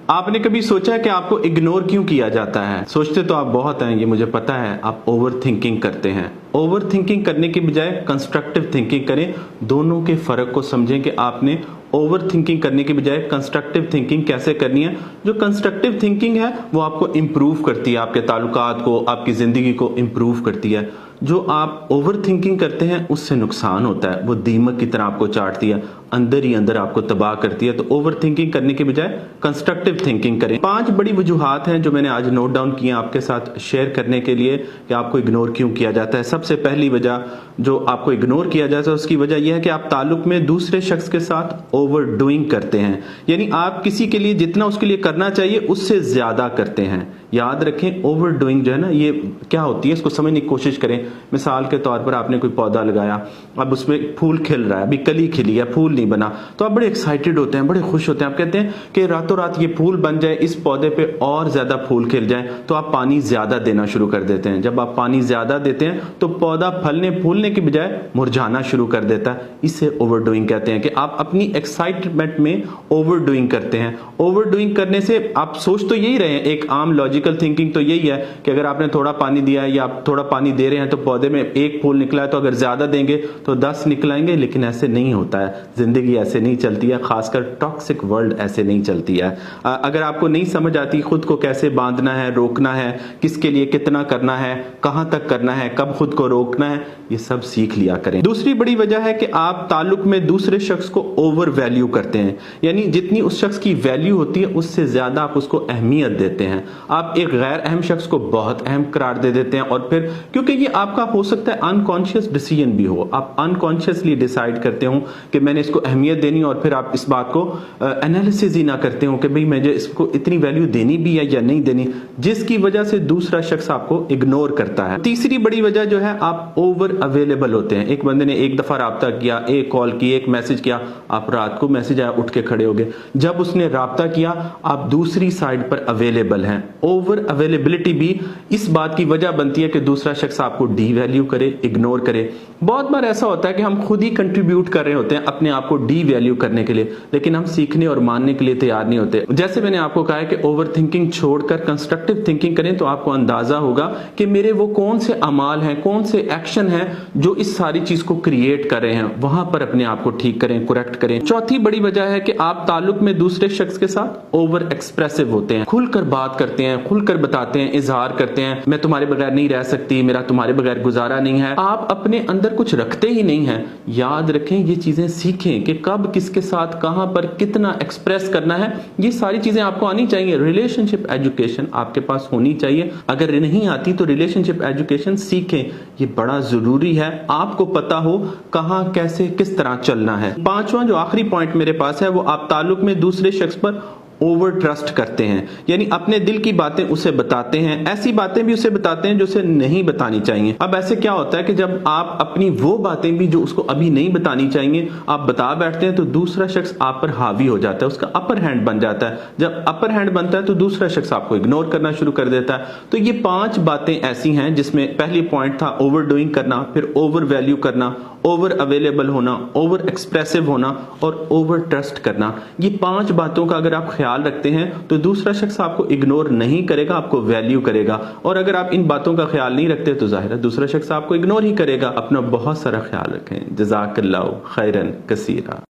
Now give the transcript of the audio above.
آپ نے کبھی سوچا ہے کہ آپ کو اگنور کیوں کیا جاتا ہے؟ سوچتے تو آپ بہت ہیں، یہ مجھے پتا ہے، آپ اوور تھنکنگ کرتے ہیں۔ اوور تھنکنگ کرنے کی بجائے کنسٹرکٹیو تھنکنگ کریں۔ دونوں کے فرق کو سمجھیں کہ آپ نے اوور تھنکنگ کرنے کی بجائے کنسٹرکٹیو تھنکنگ کیسے کرنی ہے۔ جو کنسٹرکٹیو تھنکنگ ہے وہ آپ کو امپروو کرتی ہے، آپ کے تعلقات کو، آپ کی زندگی کو امپروو کرتی ہے۔ جو آپ اوور تھنکنگ کرتے ہیں اس سے نقصان ہوتا ہے، وہ دیمک کی طرح آپ کو چاٹتی ہے، اندر ہی اندر آپ کو تباہ کرتی ہے۔ تو اوور تھنکنگ کرنے کے بجائے کنسٹرکٹیو تھنکنگ کریں۔ 5 بڑی وجوہات ہیں جو میں نے آج نوٹ ڈاؤن کی ہیں آپ کے ساتھ شیئر کرنے کے لیے کہ آپ کو اگنور کیوں کیا جاتا ہے۔ سب سے پہلی وجہ جو آپ کو اگنور کیا جاتا ہے اس کی وجہ یہ ہے کہ آپ تعلق میں دوسرے شخص کے ساتھ اوور ڈوئنگ کرتے ہیں، یعنی آپ کسی کے لیے جتنا اس کے لیے کرنا چاہیے اس سے زیادہ کرتے ہیں۔ یاد رکھیں اوور ڈوئنگ جو ہے نا، یہ کیا ہوتی ہے اس کو سمجھنے کی کوشش کریں۔ مثال کے طور پر آپ نے کوئی پودا لگایا، اب اس میں پھول کھل رہا ہے، ابھی کلی کھلی ہے، پھول نہیں بنا، تو آپ بڑے ایکسائٹڈ ہوتے ہیں، بڑے خوش ہوتے ہیں، آپ کہتے ہیں کہ راتوں رات یہ پھول بن جائے، اس پودے پہ اور زیادہ پھول کھل جائیں، تو آپ پانی زیادہ دینا شروع کر دیتے ہیں۔ جب آپ پانی زیادہ دیتے ہیں تو پودا پھلنے پھولنے کی بجائے مرجھانا شروع کر دیتا ہے۔ اسے اوور ڈوئنگ کہتے ہیں کہ آپ اپنی ایکسائٹمنٹ میں اوور ڈوئنگ کرتے ہیں۔ اوور ڈوئنگ کرنے سے آپ سوچ تو یہی رہے ہیں، ایک عام لاجیکل تھنکنگ تو یہی ہے کہ اگر آپ نے تھوڑا پانی دیا ہے یا آپ تھوڑا پانی دے رہے ہیں تو پودے میں ایک پھول نکلا ہے، تو اگر زیادہ دیں گے تو 10 نکلائیں گے، لیکن ایسے نہیں ہوتا ہے۔ زندگی ایسے نہیں چلتی ہے، خاص کر ٹاکسک ورلڈ ایسے نہیں چلتی ہے۔ اگر آپ کو نہیں سمجھ آتی خود کو کیسے باندھنا ہے، روکنا ہے، کس کے لیے کتنا کرنا ہے، کہاں تک کرنا ہے، کب خود کو روکنا ہے، یہ سب سیکھ لیا کریں۔ دوسری بڑی وجہ ہے کہ آپ تعلق میں دوسرے شخص کو اوور ویلیو کرتے ہیں، یعنی جتنی اس شخص کی ویلیو ہوتی ہے اس سے زیادہ آپ اس کو اہمیت دیتے ہیں۔ آپ ایک غیر اہم شخص کو بہت اہم قرار دے دیتے ہیں، اور پھر کیونکہ یہ آپ کا ہو سکتا ہے انکانشیس ڈیسیژن بھی ہو، آپ انکانشیسلی ڈیسائیڈ کرتے ہوں کہ میں نے اس کو اہمیت دینی، اور پھر آپ اس بات کو انالیسس ہی نہ کرتے ہوں کہ بھئی مجھے اس کو اتنی ویلیو دینی بھی ہے یا نہیں دینی، جس کی وجہ سے دوسرا شخص آپ کو اگنور کرتا ہے۔ تیسری بڑی وجہ جو ہے، آپ اوور اویلیبل ہوتے ہیں۔ ایک بندے نے ایک دفعہ رابطہ کیا، ایک کال کی، ایک میسج کیا، آپ رات کو میسج آیا اٹھ کے کھڑے ہو گئے۔ جب اس نے رابطہ کیا آپ دوسری سائڈ پر اویلیبل ہیں۔ اوور اویلیبلٹی بھی اس بات کی وجہ بنتی ہے کہ دوسرا شخص آپ کو ڈی ویلیو کرے، اگنور کرے۔ بہت بار ایسا ہوتا ہے کہ ہم خود ہی کنٹریبیوٹ کر رہے ہوتے ہیں اپنے آپ کو ڈی ویلیو کرنے کے لیے، لیکن ہم سیکھنے اور ماننے کے لیے تیار نہیں ہوتے۔ جیسے میں نے آپ کو کہا ہے کہ اوور تھنکنگ چھوڑ کر کنسٹرکٹیو تھنکنگ کریں، تو آپ کو اندازہ ہوگا کہ میرے وہ کون سے اعمال ہیں، کون سے ایکشن ہیں جو اس ساری چیز کو کریٹ کر رہے ہیں، وہاں پر اپنے آپ کو ٹھیک کریں، کریکٹ کریں۔ چوتھی بڑی وجہ ہے کہ آپ تعلق میں دوسرے شخص کے ساتھ اوور ایکسپریسو ہوتے ہیں، کھل کر بات کرتے ہیں، کھل کر بتاتے ہیں، اظہار کرتے ہیں، میں تمہارے بغیر نہیں رہ سکتی، میرا تمہارے بغیر گزارا نہیں ہے۔ آپ اپنے اندر کچھ رکھتے ہی نہیں ہیں۔ یاد رکھیں، یہ چیزیں سیکھیں کہ کب کس کے ساتھ کہاں پر کتنا ایکسپریس کرنا ہے، یہ ساری چیزیں آپ کو آنی چاہیے۔ ریلیشن شپ ایجوکیشن آپ کے پاس ہونی چاہیے۔ اگر نہیں آتی تو ریلیشن شپ ایجوکیشن سیکھیں، یہ بڑا ضروری ہے، آپ کو پتا ہو کہاں کیسے کس طرح چلنا ہے۔ 5واں جو آخری پوائنٹ میرے پاس ہے، وہ آپ تعلق میں دوسرے شخص پر اوور ٹرسٹ کرتے ہیں، یعنی اپنے دل کی باتیں اسے بتاتے ہیں، ایسی باتیں بھی اسے بتاتے ہیں جو اسے نہیں بتانی چاہیے۔ اب ایسے کیا ہوتا ہے کہ جب آپ اپنی وہ باتیں بھی جو اس کو ابھی نہیں بتانی چاہیے آپ بتا بیٹھتے ہیں، تو دوسرا شخص آپ پر حاوی ہو جاتا ہے، اس کا اپر ہینڈ بن جاتا ہے۔ جب اپر ہینڈ بنتا ہے تو دوسرا شخص آپ کو اگنور کرنا شروع کر دیتا ہے۔ تو یہ 5 باتیں ایسی ہیں جس میں پہلی پوائنٹ تھا اوور ڈوئنگ کرنا، پھر اوور ویلیو کرنا، اوور اویلیبل ہونا، اوور ایکسپریسو ہونا اور اوور ٹرسٹ کرنا۔ یہ 5 باتوں کا اگر آپ خیال رکھتے ہیں تو دوسرا شخص آپ کو اگنور نہیں کرے گا، آپ کو ویلیو کرے گا، اور اگر آپ ان باتوں کا خیال نہیں رکھتے تو ظاہر ہے دوسرا شخص آپ کو اگنور ہی کرے گا۔ اپنا بہت سارا خیال رکھیں۔ جزاک اللہ خیرن کثیرا۔